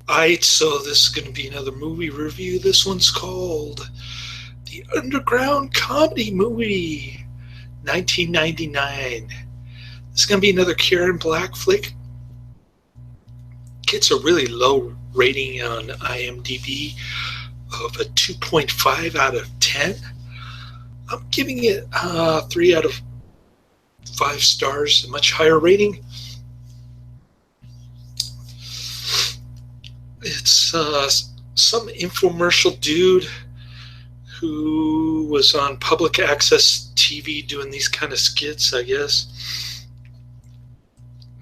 Alright, so this is going to be another movie review. This one's called The Underground Comedy Movie, 1999. This is going to be another Karen Black flick. Gets a really low rating on IMDb of a 2.5 out of 10. I'm giving it 3 out of 5 stars, a much higher rating. It's some infomercial dude who was on public access TV doing these kind of skits, I guess.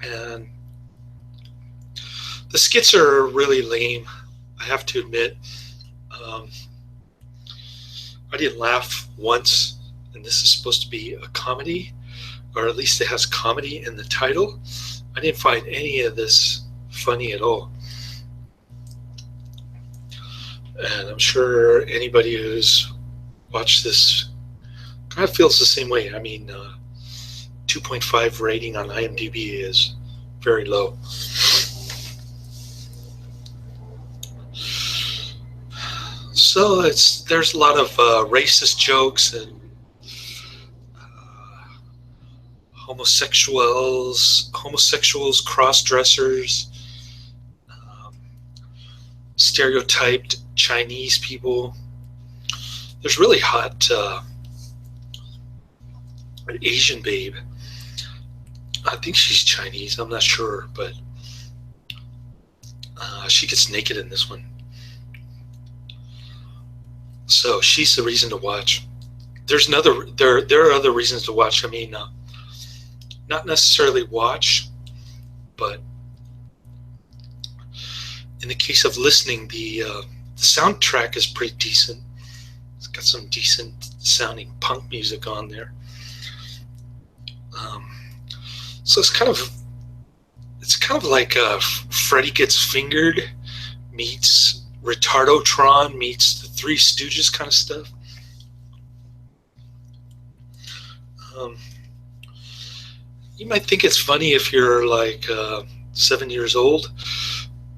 And the skits are really lame, I have to admit. I didn't laugh once, and this is supposed to be a comedy, or at least it has comedy in the title. I didn't find any of this funny at all. And I'm sure anybody who's watched this kind of feels the same way. I mean, 2.5 rating on IMDb is very low. So there's a lot of racist jokes and homosexuals, cross-dressers, stereotyped Chinese people. There's really hot Asian babe. I think she's Chinese, I'm not sure, but she gets naked in this one. So she's the reason to watch. There are other reasons to watch. I mean, not necessarily watch, but in the case of listening, the soundtrack is pretty decent. It's got some decent sounding punk music on there. So it's kind of like Freddy Gets Fingered meets Retard-O-Tron meets the Three Stooges kind of stuff. You might think it's funny if you're like 7 years old,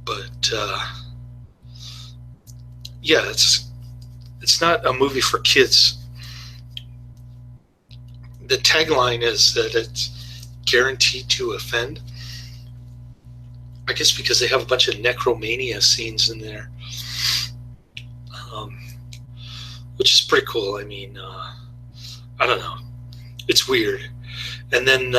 but yeah, it's not a movie for kids. The tagline is that it's guaranteed to offend. I guess because they have a bunch of necromania scenes in there, which is pretty cool. I mean, I don't know. It's weird. And then,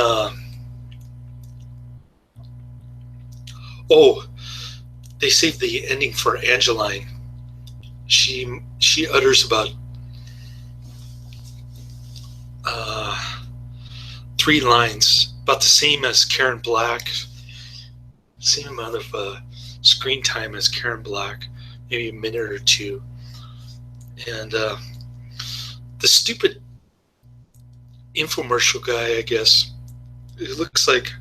they saved the ending for Angelyne. She utters about 3 lines, about the same as Karen Black, same amount of screen time as Karen Black, maybe a minute or two. And the stupid infomercial guy, I guess, it looks like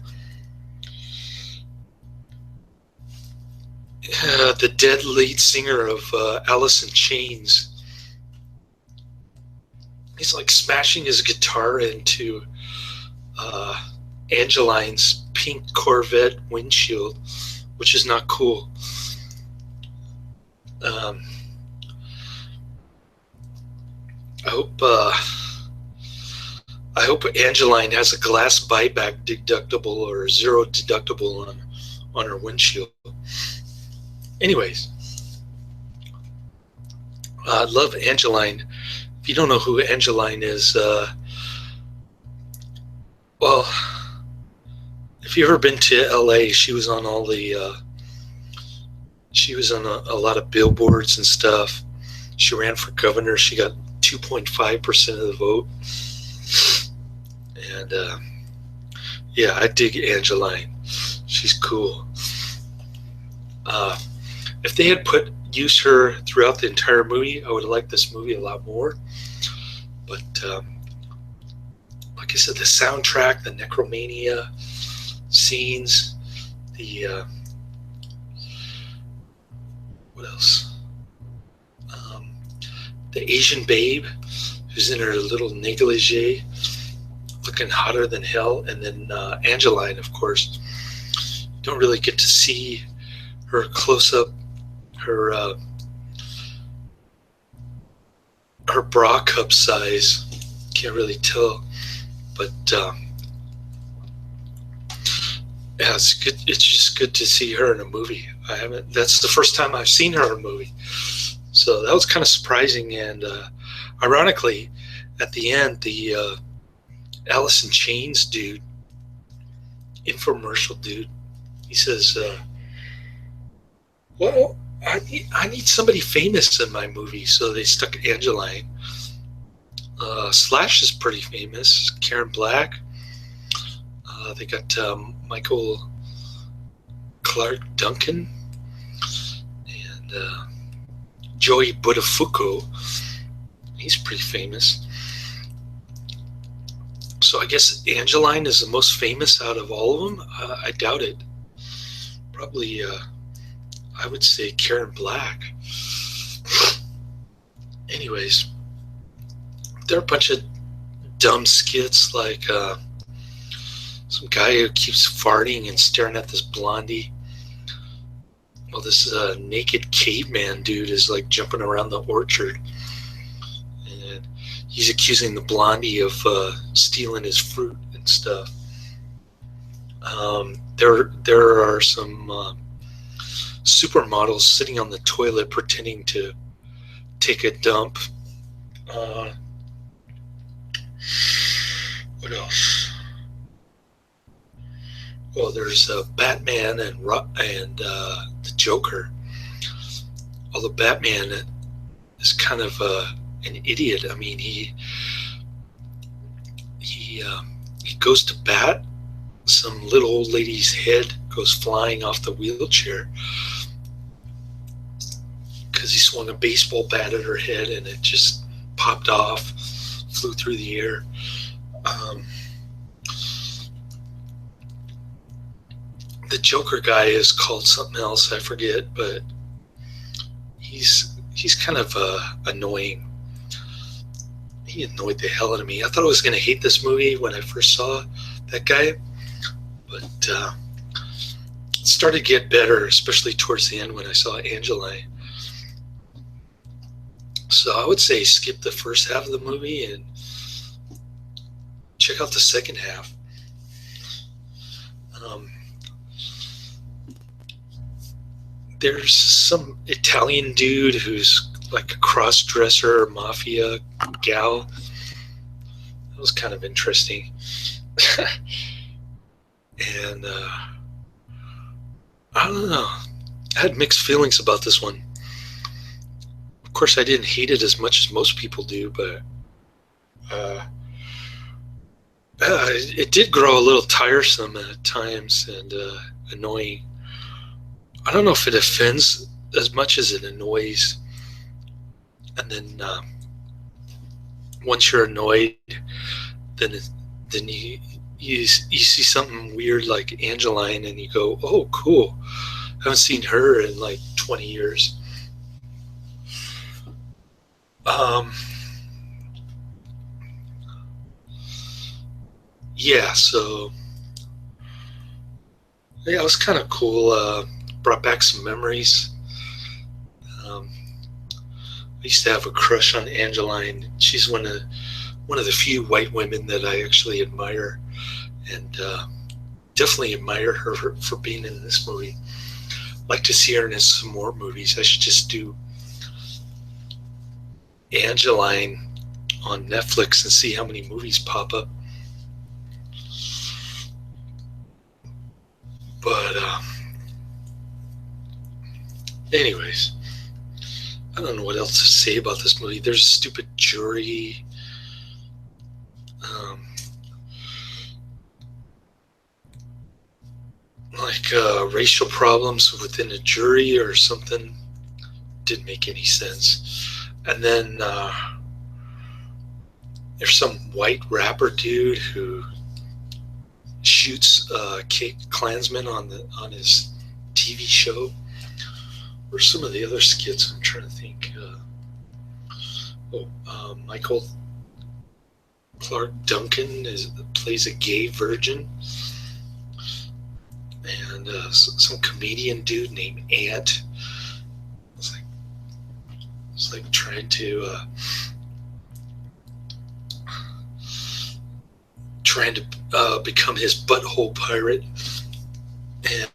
the dead lead singer of Alice in Chains. He's like smashing his guitar into Angelyne's pink Corvette windshield, which is not cool. I hope Angelyne has a glass buyback deductible or 0 deductible on her windshield. Anyways, I love Angelyne. If you don't know who Angelyne is, well, if you've ever been to LA, she was on all the she was on a lot of billboards and stuff. She ran for governor. She got 2.5% of the vote. And yeah, I dig Angelyne. She's cool. If they had used her throughout the entire movie, I would have liked this movie a lot more. But like I said, the soundtrack, the necromania scenes, the what else? The Asian babe who's in her little negligee, looking hotter than hell, and then Angelyne, of course. You don't really get to see her close up her her bra cup size. Can't really tell, but yeah, it's good. It's just good to see her in a movie. I haven't. That's the first time I've seen her in a movie, so that was kind of surprising. And ironically, at the end, the Alice in Chains dude, infomercial dude, he says, "Well, I need somebody famous in my movie," so they stuck Angelyne. Slash is pretty famous. Karen Black. They got Michael Clarke Duncan and Joey Buttafuoco. He's pretty famous. So I guess Angelyne is the most famous out of all of them. I doubt it. Probably, I would say Karen Black. Anyways, there are a bunch of dumb skits like some guy who keeps farting and staring at this blondie. Well, this naked caveman dude is like jumping around the orchard, and he's accusing the blondie of stealing his fruit and stuff. There are some supermodels sitting on the toilet pretending to take a dump. What else? Well, there's Batman and the Joker. Although Batman is kind of an idiot. I mean, he goes to bat. Some little old lady's head goes flying off the wheelchair because he swung a baseball bat at her head and it just popped off, flew through the air. The Joker guy is called something else, I forget, but he's kind of annoying. He annoyed the hell out of me. I thought I was going to hate this movie when I first saw that guy, but it started to get better, especially towards the end when I saw Angelyne. So I would say skip the first half of the movie and check out the second half. There's some Italian dude who's like a cross-dresser mafia gal. That was kind of interesting. And I don't know. I had mixed feelings about this one. Of course, I didn't hate it as much as most people do, but it did grow a little tiresome at times and annoying. I don't know if it offends as much as it annoys. And then once you're annoyed, then you see something weird like Angelyne, and you go, "Oh, cool! I haven't seen her in like 20 years." Yeah, so yeah, it was kind of cool. Brought back some memories. I used to have a crush on Angelyne. She's one of the few white women that I actually admire, and definitely admire her for being in this movie. I'd like to see her in some more movies. I should just do Angelyne on Netflix and see how many movies pop up. But anyways, I don't know what else to say about this movie. There's a stupid jury. Racial problems within a jury or something. Didn't make any sense. And then there's some white rapper dude who shoots Klansmen on his TV show. Or some of the other skits, I'm trying to think. Michael Clarke Duncan plays a gay virgin. And some comedian dude named Ant. It's like trying to become his butthole pirate,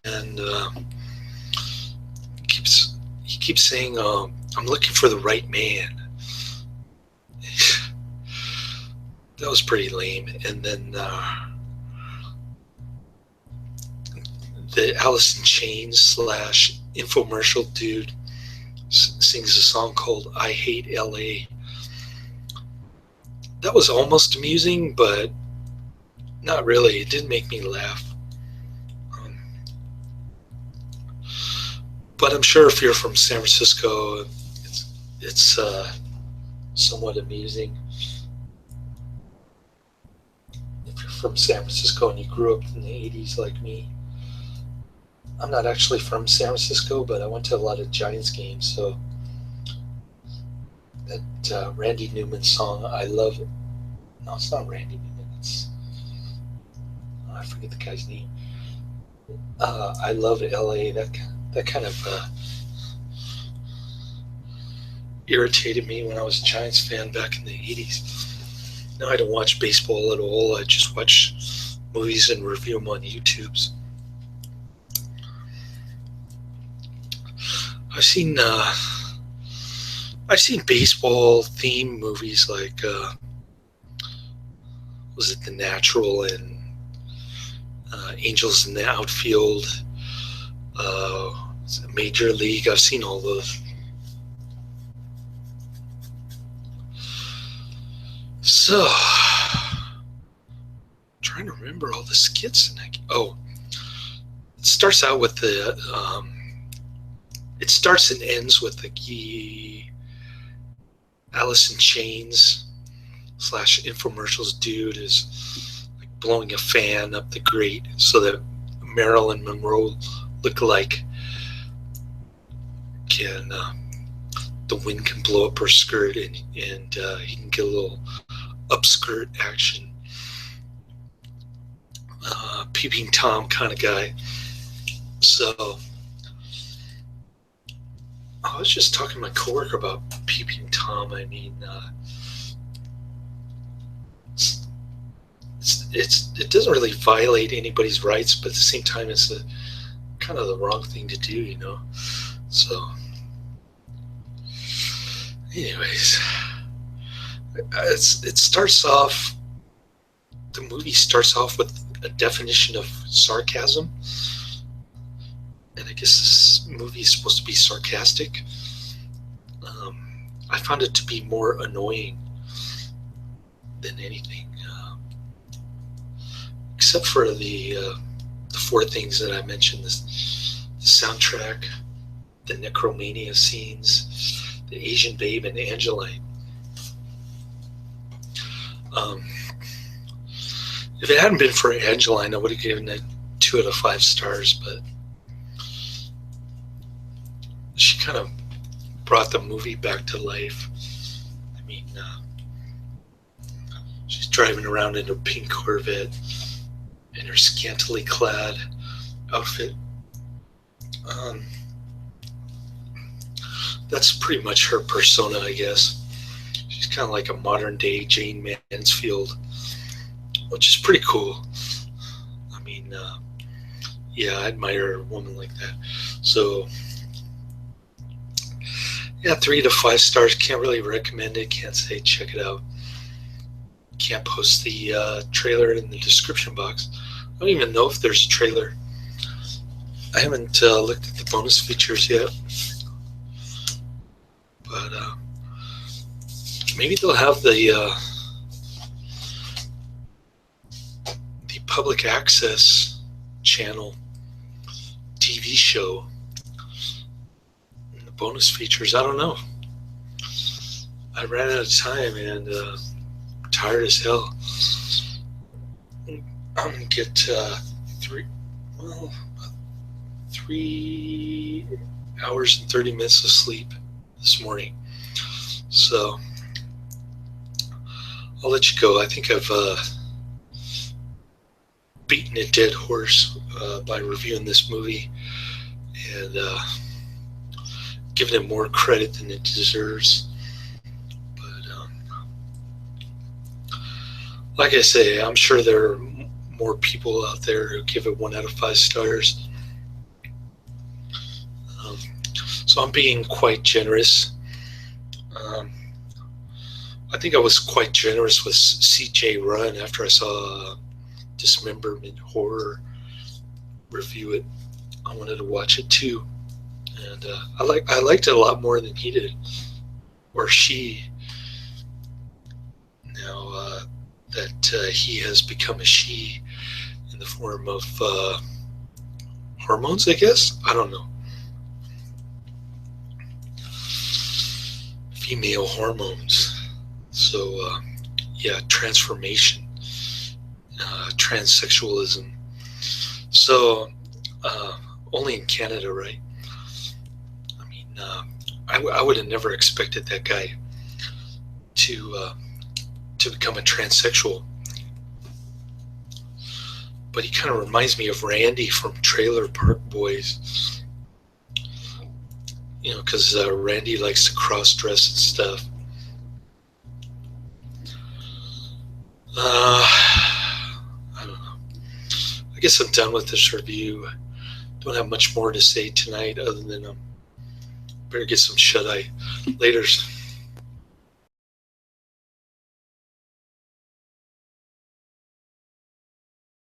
and he keeps saying, "I'm looking for the right man." That was pretty lame. And then the Alice in Chains / infomercial dude sings a song called "I Hate LA." That was almost amusing, but not really. It didn't make me laugh. But I'm sure if you're from San Francisco, it's somewhat amusing. If you're from San Francisco and you grew up in the 80s like me. I'm not actually from San Francisco, but I went to a lot of Giants games, so that Randy Newman song, I Love It. No, it's not Randy Newman. I forget the guy's name. I Love LA. That kind of irritated me when I was a Giants fan back in the 80s. Now I don't watch baseball at all. I just watch movies and review them on YouTube. I've seen baseball themed movies like was it The Natural and Angels in the Outfield, Major League. I've seen all those. So, trying to remember all the skits. It starts out with the. It starts and ends with the Alice in Chains / infomercials dude is like blowing a fan up the grate so that Marilyn Monroe look-alike the wind can blow up her skirt and he can get a little upskirt action. Peeping Tom kind of guy. So I was just talking to my coworker about Peeping Tom. I mean, it doesn't really violate anybody's rights, but at the same time, it's kind of the wrong thing to do, you know. So, anyways, it starts off. The movie starts off with a definition of sarcasm. And I guess this movie is supposed to be sarcastic. I found it to be more annoying than anything, except for the four things that I mentioned: the soundtrack, the necromania scenes, the Asian babe, and Angelyne. If it hadn't been for Angelyne, I would have given it 2 out of 5 stars, but she kind of brought the movie back to life. I mean, she's driving around in her pink Corvette in her scantily clad outfit. That's pretty much her persona, I guess. She's kind of like a modern day Jane Mansfield, which is pretty cool. I mean, yeah, I admire a woman like that. So, yeah, 3 to 5 stars. Can't really recommend it. Can't say check it out. Can't post the trailer in the description box. I don't even know if there's a trailer. I haven't looked at the bonus features yet. But maybe they'll have the public access channel TV show. Bonus features, I don't know. I ran out of time and tired as hell. I'm gonna get 3 hours and 30 minutes of sleep this morning. So I'll let you go. I think I've beaten a dead horse by reviewing this movie, and giving it more credit than it deserves. But like I say, I'm sure there are more people out there who give it 1 out of 5 stars. So I'm being quite generous. I think I was quite generous with CJ Run after I saw Dismemberment Horror review it. I wanted to watch it too, and I liked it a lot more than he did, or she. Now that he has become a she in the form of hormones, I guess. I don't know. Female hormones. So yeah, transformation, transsexualism. So only in Canada, right? I mean, I would have never expected that guy to become a transsexual. But he kind of reminds me of Randy from Trailer Park Boys. You know, because Randy likes to cross-dress and stuff. I don't know. I guess I'm done with this review. Don't have much more to say tonight other than better get some shut-eye. Laters.